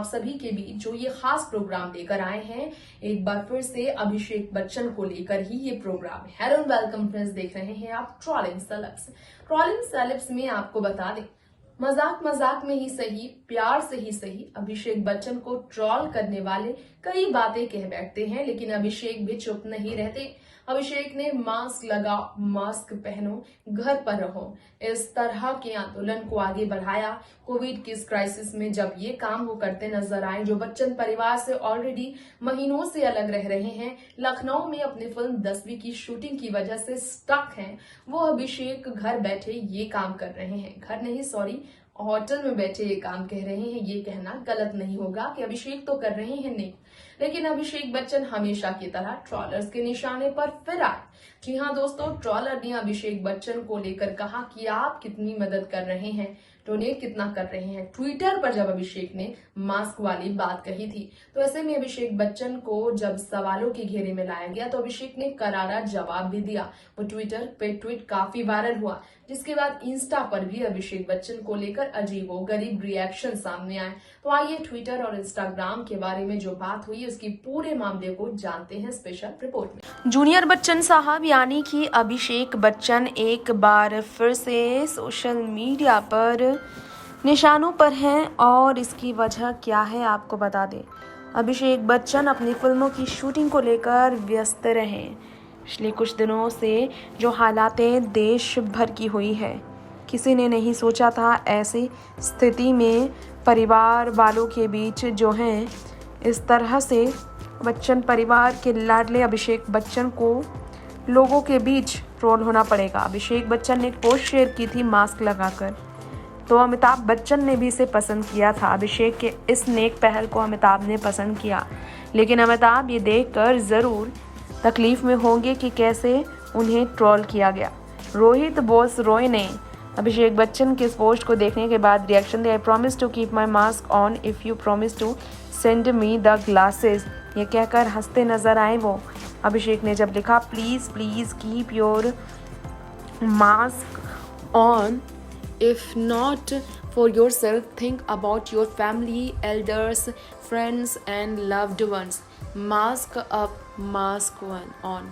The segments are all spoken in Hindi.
सभी के बीच जो ये खास प्रोग्राम लेकर आए हैं, एक बार फिर से अभिषेक बच्चन को लेकर ही ये प्रोग्राम है। हेलो एंड वेलकम फ्रेंड्स, देख रहे हैं आप ट्रॉलिंग सेलेब्स। ट्रॉलिंग सेलेब्स में आपको बता दें, मजाक मजाक में ही सही, प्यार से ही सही, अभिषेक बच्चन को ट्रॉल करने वाले कई बातें कह बैठते हैं, लेकिन अभिषेक भी चुप नहीं रहते। अभिषेक ने मास्क लगाओ, मास्क पहनो, घर पर रहो, इस तरह के आंदोलन को आगे बढ़ाया। कोविड की इस क्राइसिस में जब ये काम वो करते नजर आए, जो बच्चन परिवार से ऑलरेडी महीनों से अलग रह रहे हैं, लखनऊ में अपनी फिल्म 10वीं की शूटिंग की वजह से स्टक हैं, वो अभिषेक घर बैठे ये काम कर रहे हैं। घर नहीं, सॉरी, होटल में बैठे ये काम कह रहे हैं। ये कहना गलत नहीं होगा कि अभिषेक तो कर रहे हैं नहीं, लेकिन अभिषेक बच्चन हमेशा की तरह ट्रॉलर्स के निशाने पर फिर आए। जी हाँ दोस्तों, ट्रॉलर ने अभिषेक बच्चन को लेकर कहा कि आप कितनी मदद कर रहे हैं, डोनेट कितना कर रहे हैं। ट्विटर पर जब अभिषेक ने मास्क वाली बात कही थी, तो ऐसे में अभिषेक बच्चन को जब सवालों के घेरे में लाया गया तो अभिषेक ने करारा जवाब भी दिया। वो ट्विटर पे ट्वीट काफी वायरल हुआ, जिसके बाद इंस्टा पर भी अभिषेक बच्चन को लेकर अजीबोगरीब रिएक्शन सामने आए। तो आइए ट्विटर और इंस्टाग्राम के बारे में जो बात हुई उसकी पूरे मामले को जानते हैं स्पेशल रिपोर्ट में। जूनियर बच्चन साहब यानी कि अभिषेक बच्चन एक बार फिर से सोशल मीडिया पर निशानों पर हैं, और इसकी वजह क्या है आपको बता दें। अभिषेक बच्चन अपनी फिल्मों की शूटिंग को लेकर व्यस्त रहे। पिछले कुछ दिनों से जो हालातें देश भर की हुई है, किसी ने नहीं सोचा था ऐसी स्थिति में परिवार वालों के बीच जो हैं, इस तरह से बच्चन परिवार के लाडले अभिषेक बच्चन को लोगों के बीच ट्रोल होना पड़ेगा। अभिषेक बच्चन ने एक पोस्ट शेयर की थी मास्क लगाकर, तो अमिताभ बच्चन ने भी इसे पसंद किया था। अभिषेक के इस नेक पहल को अमिताभ ने पसंद किया, लेकिन अमिताभ ये देखकर ज़रूर तकलीफ में होंगे कि कैसे उन्हें ट्रोल किया गया। रोहित बोस रॉय ने अभिषेक बच्चन के इस पोस्ट को देखने के बाद रिएक्शन दिया। I promise to keep my mask on if you promise to send me the glasses, ये कहकर हंसते नजर आए वो। अभिषेक ने जब लिखा please please keep your mask on, if not for yourself, think about your family, elders, friends and loved ones. Mask up, mask on.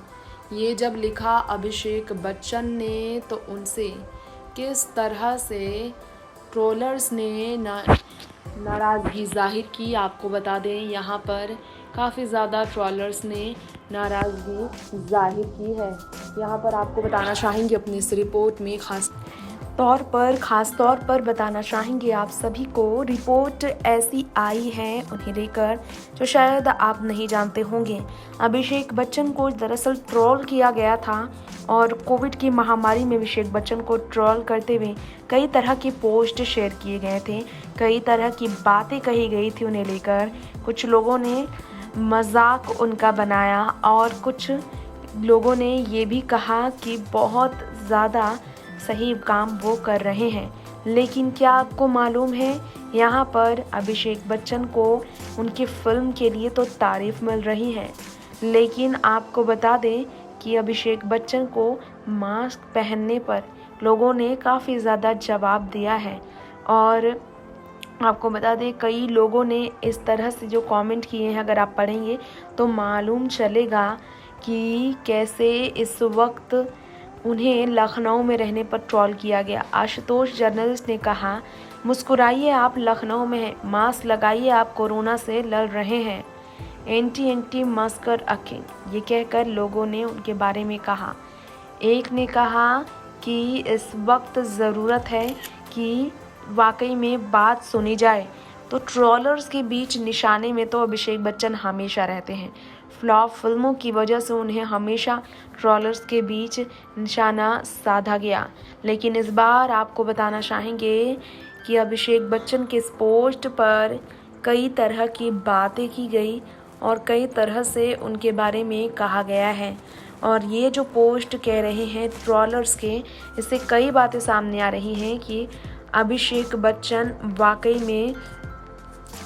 ये जब लिखा अभिषेक बच्चन ने, तो उनसे किस तरह से ट्रोलर्स ने नाराज़गी जाहिर की आपको बता दें। यहाँ पर काफ़ी ज़्यादा ट्रोलर्स ने नाराज़गी जाहिर की है। यहाँ पर आपको बताना चाहेंगे अपनी इस रिपोर्ट में खास तौर पर बताना चाहेंगे आप सभी को, रिपोर्ट ऐसी आई है उन्हें लेकर जो शायद आप नहीं जानते होंगे। अभिषेक बच्चन को दरअसल ट्रोल किया गया था, और कोविड की महामारी में अभिषेक बच्चन को ट्रोल करते हुए कई तरह के पोस्ट शेयर किए गए थे, कई तरह की बातें कही गई थी उन्हें लेकर। कुछ लोगों ने मजाक उनका बनाया, और कुछ लोगों ने ये भी कहा कि बहुत ज़्यादा सही काम वो कर रहे हैं। लेकिन क्या आपको मालूम है, यहाँ पर अभिषेक बच्चन को उनकी फिल्म के लिए तो तारीफ मिल रही है, लेकिन आपको बता दें कि अभिषेक बच्चन को मास्क पहनने पर लोगों ने काफ़ी ज़्यादा जवाब दिया है। और आपको बता दें कई लोगों ने इस तरह से जो कमेंट किए हैं, अगर आप पढ़ेंगे तो मालूम चलेगा कि कैसे इस वक्त उन्हें लखनऊ में रहने पर ट्रोल किया गया। आशुतोष जर्नलिस्ट ने कहा, मुस्कुराइए आप लखनऊ में हैं, मास्क लगाइए आप कोरोना से लड़ रहे हैं, एंटी मस्कर अकिंग, ये कहकर लोगों ने उनके बारे में कहा। एक ने कहा कि इस वक्त ज़रूरत है कि वाकई में बात सुनी जाए। तो ट्रोलर्स के बीच निशाने में तो अभिषेक बच्चन हमेशा रहते हैं। फ्लॉप फिल्मों की वजह से उन्हें हमेशा ट्रोलर्स के बीच निशाना साधा गया, लेकिन इस बार आपको बताना चाहेंगे कि अभिषेक बच्चन के इस पोस्ट पर कई तरह की बातें की गई और कई तरह से उनके बारे में कहा गया है। और ये जो पोस्ट कह रहे हैं ट्रोलर्स के, इससे कई बातें सामने आ रही हैं कि अभिषेक बच्चन वाकई में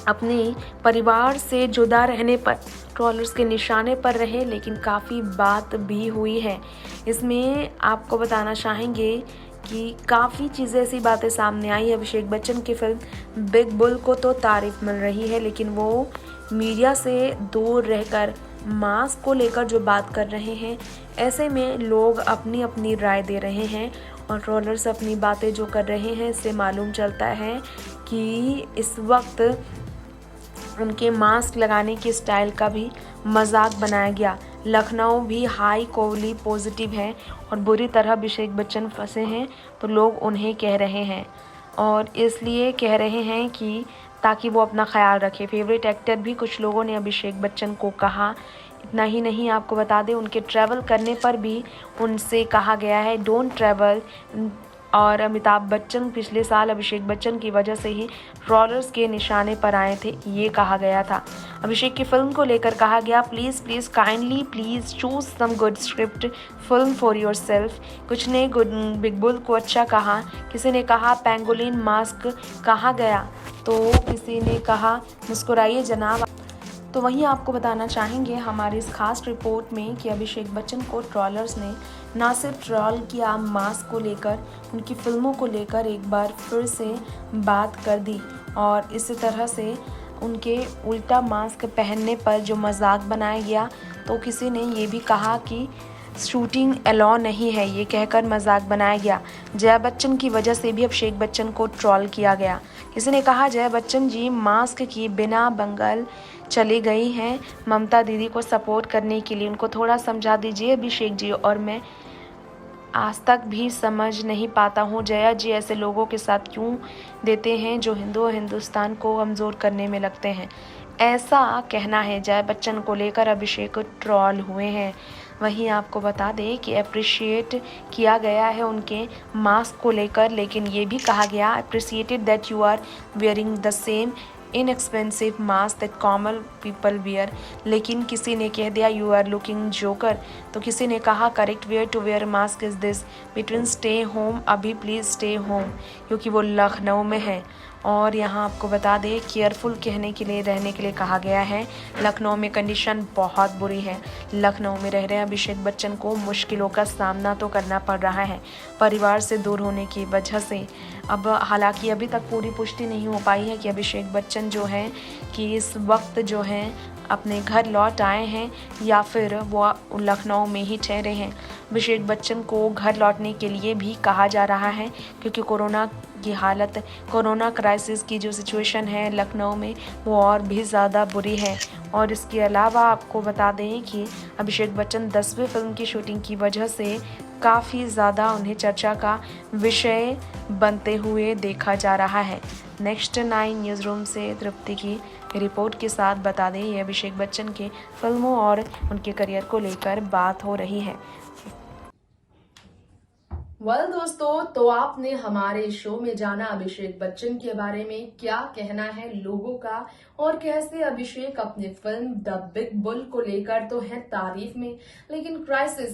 अपने परिवार से जुदा रहने पर ट्रोलर्स के निशाने पर रहे, लेकिन काफ़ी बात भी हुई है। इसमें आपको बताना चाहेंगे कि काफ़ी चीज़ें ऐसी बातें सामने आई। अभिषेक बच्चन की फिल्म बिग बुल को तो तारीफ मिल रही है, लेकिन वो मीडिया से दूर रहकर मास्क को लेकर जो बात कर रहे हैं, ऐसे में लोग अपनी अपनी राय दे रहे हैं और ट्रोलर्स अपनी बातें जो कर रहे हैं, इससे मालूम चलता है कि इस वक्त उनके मास्क लगाने के स्टाइल का भी मजाक बनाया गया। लखनऊ भी हाई कोहली पॉजिटिव है और बुरी तरह अभिषेक बच्चन फंसे हैं, तो लोग उन्हें कह रहे हैं और इसलिए कह रहे हैं कि ताकि वो अपना ख्याल रखे। फेवरेट एक्टर भी कुछ लोगों ने अभिषेक बच्चन को कहा। इतना ही नहीं, आपको बता दें उनके ट्रैवल करने पर भी उनसे कहा गया है डोंट ट्रैवल। और अमिताभ बच्चन पिछले साल अभिषेक बच्चन की वजह से ही ट्रोलर्स के निशाने पर आए थे, ये कहा गया था। अभिषेक की फिल्म को लेकर कहा गया please kindly please choose some good script film for yourself. कुछ ने बिग बुल को अच्छा कहा, किसी ने कहा पेंगोलिन मास्क कहा गया, तो किसी ने कहा मुस्कुराइए जनाब। तो वहीं आपको बताना चाहेंगे हमारी इस खास रिपोर्ट में कि अभिषेक बच्चन को ट्रोलर्स ने ना सिर्फ ट्रोल किया, मास्क को लेकर, उनकी फिल्मों को लेकर एक बार फिर से बात कर दी और इसी तरह से उनके उल्टा मास्क पहनने पर जो मजाक बनाया गया, तो किसी ने ये भी कहा कि शूटिंग अलाउ नहीं है, ये कहकर मजाक बनाया गया। जया बच्चन की वजह से भी अभिषेक बच्चन को ट्रोल किया गया। किसी ने कहा जया बच्चन जी मास्क की बिना बंगाल चली गई हैं ममता दीदी को सपोर्ट करने के लिए, उनको थोड़ा समझा दीजिए अभिषेक जी। और मैं आज तक भी समझ नहीं पाता हूँ जया जी ऐसे लोगों के साथ क्यों देते हैं जो हिंदू और हिंदुस्तान को कमज़ोर करने में लगते हैं, ऐसा कहना है। जया बच्चन को लेकर अभिषेक ट्रोल हुए हैं। वहीं आपको बता दें कि अप्रिशिएट किया गया है उनके मास्क को लेकर, लेकिन ये भी कहा गया appreciated that you are wearing the same inexpensive mask that common people wear. लेकिन किसी ने कह दिया यू आर लुकिंग जोकर, तो किसी ने कहा correct where to wear mask is this between stay home, अभी प्लीज़ स्टे होम, क्योंकि वो लखनऊ में है। और यहाँ आपको बता दें केयरफुल कहने के लिए रहने के लिए कहा गया है। लखनऊ में कंडीशन बहुत बुरी है। लखनऊ में रह रहे अभिषेक बच्चन को मुश्किलों का सामना तो करना पड़ रहा है परिवार से दूर होने की वजह से। अब हालांकि अभी तक पूरी पुष्टि नहीं हो पाई है कि अभिषेक बच्चन जो हैं कि इस वक्त जो हैं अपने घर लौट आए हैं या फिर वो लखनऊ में ही ठहरे हैं। अभिषेक बच्चन को घर लौटने के लिए भी कहा जा रहा है क्योंकि कोरोना की हालत, कोरोना क्राइसिस की जो सिचुएशन है लखनऊ में वो और भी ज़्यादा बुरी है। और इसके अलावा आपको बता दें कि अभिषेक बच्चन 10वीं फिल्म की शूटिंग की वजह से काफ़ी ज़्यादा उन्हें चर्चा का विषय बनते हुए देखा जा रहा है। नेक्स्ट 9 न्यूज़ रूम से तृप्ति की रिपोर्ट के साथ बता दें ये अभिषेक बच्चन के फिल्मों और उनके करियर को लेकर बात हो रही है। दोस्तों, तो आपने हमारे शो में जाना अभिषेक बच्चन के बारे में क्या कहना है लोगों का और कैसे अभिषेक अपनी फिल्म द बिग बुल को लेकर तो है तारीफ में, लेकिन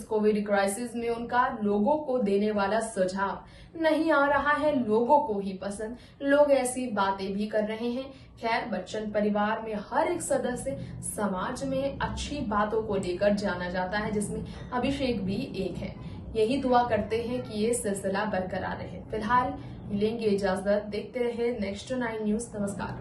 कोविड क्राइसिस में उनका लोगों को देने वाला सुझाव नहीं आ रहा है लोगों को ही पसंद। लोग ऐसी बातें भी कर रहे हैं। खैर, बच्चन परिवार में हर एक सदस्य समाज में अच्छी बातों को लेकर जाना जाता है, जिसमें अभिषेक भी एक है। यही दुआ करते हैं कि ये सिलसिला बरकरार रहे। फिलहाल लेंगे इजाजत, देखते रहे नेक्स्ट 9 न्यूज़। नमस्कार।